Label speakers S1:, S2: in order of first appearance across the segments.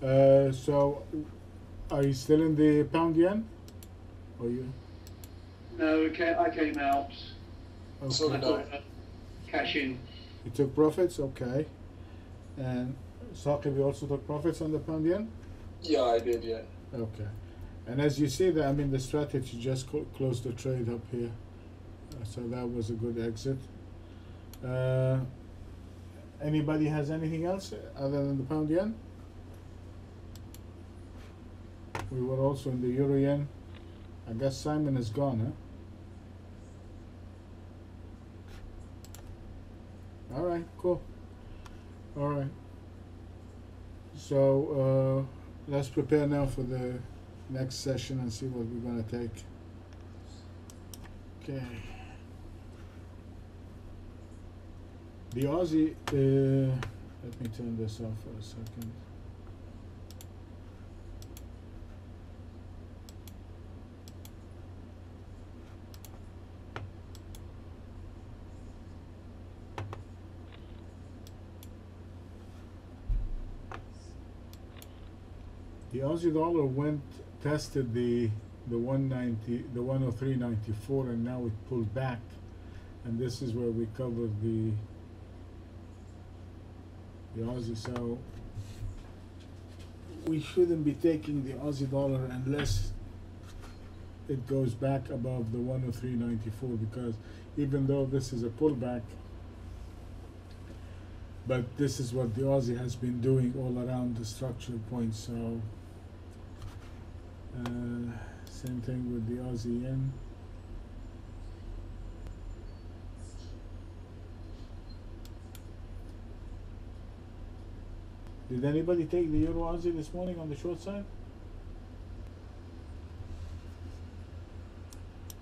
S1: So, are you still in the pound yen? Or you?
S2: No, I came out.
S1: Okay.
S3: So
S2: I
S3: did
S2: thought
S3: I.
S2: cash in.
S1: You took profits? Okay. And Saqib, you also took profits on the pound yen?
S3: Yeah, I did, yeah.
S1: Okay. And as you see, that I mean, the strategy just closed the trade up here. So that was a good exit. Anybody has anything else other than the pound yen? We were also in the euro yen. I guess Simon is gone, huh? All right, cool. All right. So let's prepare now for the next session and see what we're gonna take. Okay. The Aussie. Let me turn this off for a second. The Aussie dollar tested the 190, the 103.94, and now it pulled back, and this is where we covered the Aussie. So we shouldn't be taking the Aussie dollar unless it goes back above the 103.94, because even though this is a pullback, but this is what the Aussie has been doing all around the structure point. So same thing with the Aussie yen. Did anybody take the Euro Aussie this morning on the short side?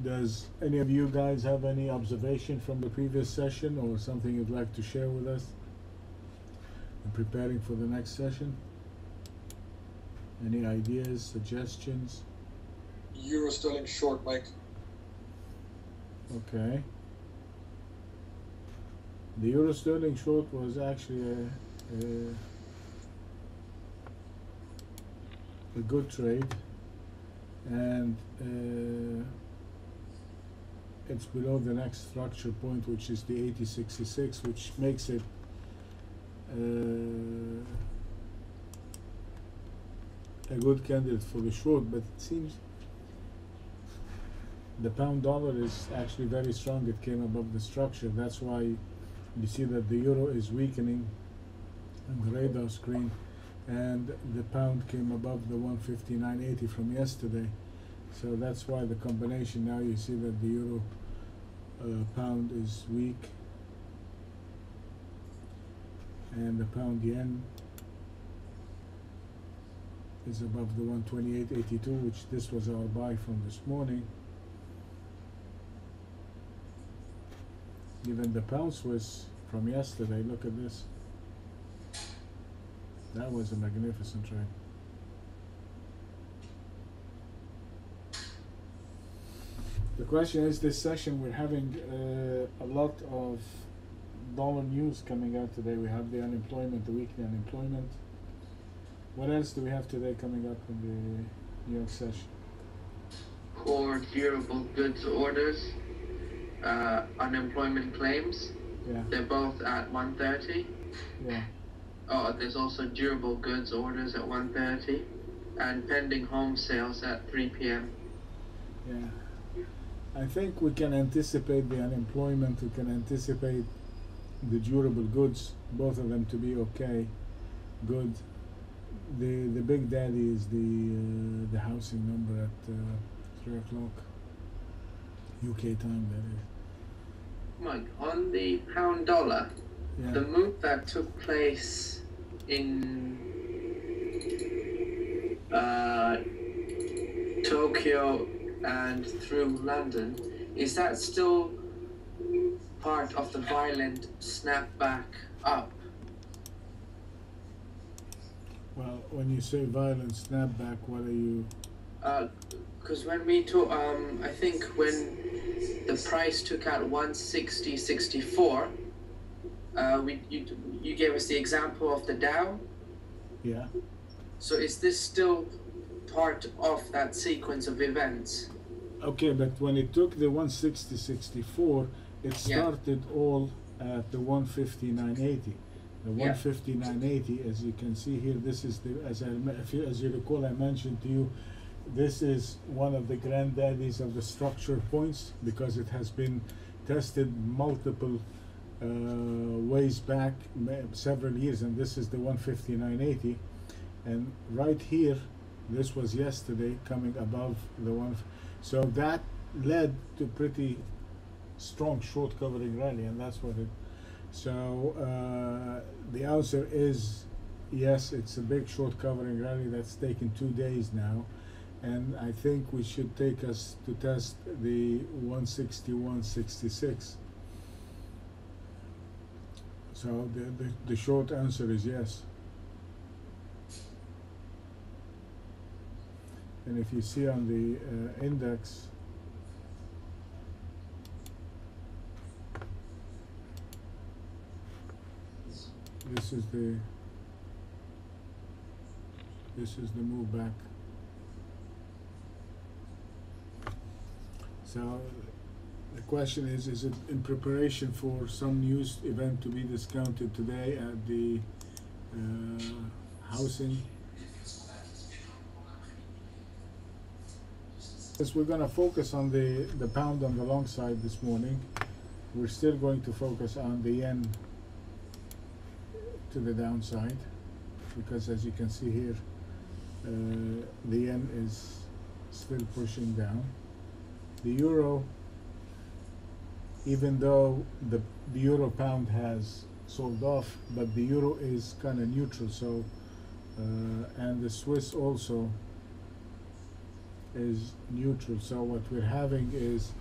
S1: Does any of you guys have any observation from the previous session or something you'd like to share with us in preparing for the next session? Any ideas, suggestions?
S3: Euro sterling short, Mike.
S1: Okay. The Euro sterling short was actually a good trade, and it's below the next structure point, which is the 80.66, which makes it a good candidate for the short. But it seems the pound dollar is actually very strong. It came above the structure. That's why you see that the euro is weakening on the radar screen, and the pound came above the 159.80 from yesterday. So that's why the combination, now you see that the euro pound is weak, and the pound yen is above the 128.82, which this was our buy from this morning. Even the pound Swiss from yesterday, look at this. That was a magnificent trade. The question is, this session we're having a lot of dollar news coming out today. We have the unemployment, the weekly unemployment. What else do we have today coming up in the New York session?
S4: Core durable goods orders, unemployment claims.
S1: Yeah.
S4: They're both at 1:30.
S1: Yeah.
S4: Oh, there's also durable goods orders at 1:30, and pending home sales at 3 p.m.
S1: Yeah. I think we can anticipate the unemployment, we can anticipate the durable goods, both of them to be okay, good. The big daddy is the housing number at 3 o'clock UK time, that is.
S4: Mike, on the pound dollar,
S1: Yeah.
S4: the move that took place in Tokyo and through London, is that still part of the violent snapback up?
S1: Well, when you say violent snapback, what are you?
S4: Because when we took, I think when the price took out 160.64, you gave us the example of the Dow.
S1: Yeah.
S4: So is this still part of that sequence of events?
S1: Okay, but when it took the 160.64, it started all at the 159.80. The 159.80, as you can see here, this is the, as you recall, I mentioned to you, this is one of the granddaddies of the structure points because it has been tested multiple ways back, several years, and this is the 159.80. And right here, this was yesterday coming above the one. So that led to pretty strong short covering rally, and that's what it. So the answer is yes, it's a big short covering rally that's taken 2 days now, and I think we should take us to test the 161.66. So the short answer is yes. And if you see on the index, this is the move back. So the question is it in preparation for some news event to be discounted today at the housing? As we're going to focus on the pound on the long side this morning, we're still going to focus on the yen to the downside, because as you can see here, the yen is still pushing down. The euro, even though the euro pound has sold off, but the euro is kind of neutral, so and the Swiss also is neutral. So what we're having is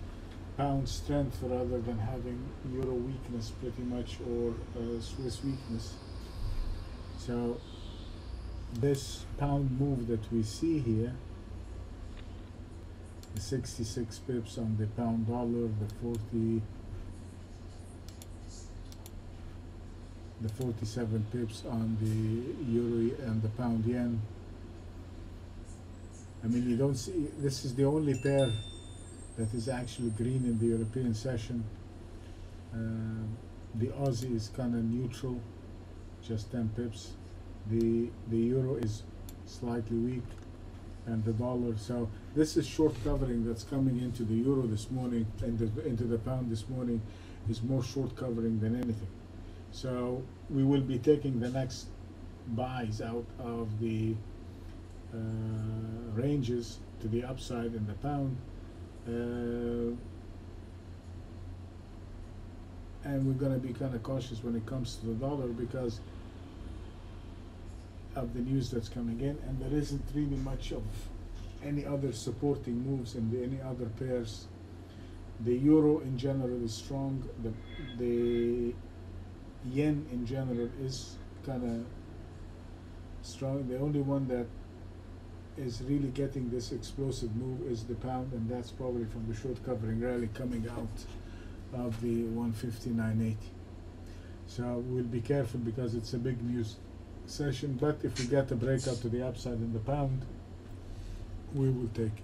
S1: pound strength rather than having euro weakness pretty much, or Swiss weakness. So this pound move that we see here, the 66 pips on the pound dollar, the 47 pips on the euro and the pound yen. I mean, you don't see, this is the only pair that is actually green in the European session. The Aussie is kind of neutral, just 10 pips. The euro is slightly weak, and the dollar. So this is short covering that's coming into the euro this morning, and into the pound this morning is more short covering than anything. So we will be taking the next buys out of the ranges to the upside in the pound, and we're going to be kind of cautious when it comes to the dollar because of the news that's coming in, and there isn't really much of any other supporting moves in any other pairs. The euro in general is strong. The yen in general is kind of strong. The only one that is really getting this explosive move is the pound, and that's probably from the short covering rally coming out of the 159.80. So we'll be careful because it's a big news session, but if we get a breakout to the upside in the pound, we will take it.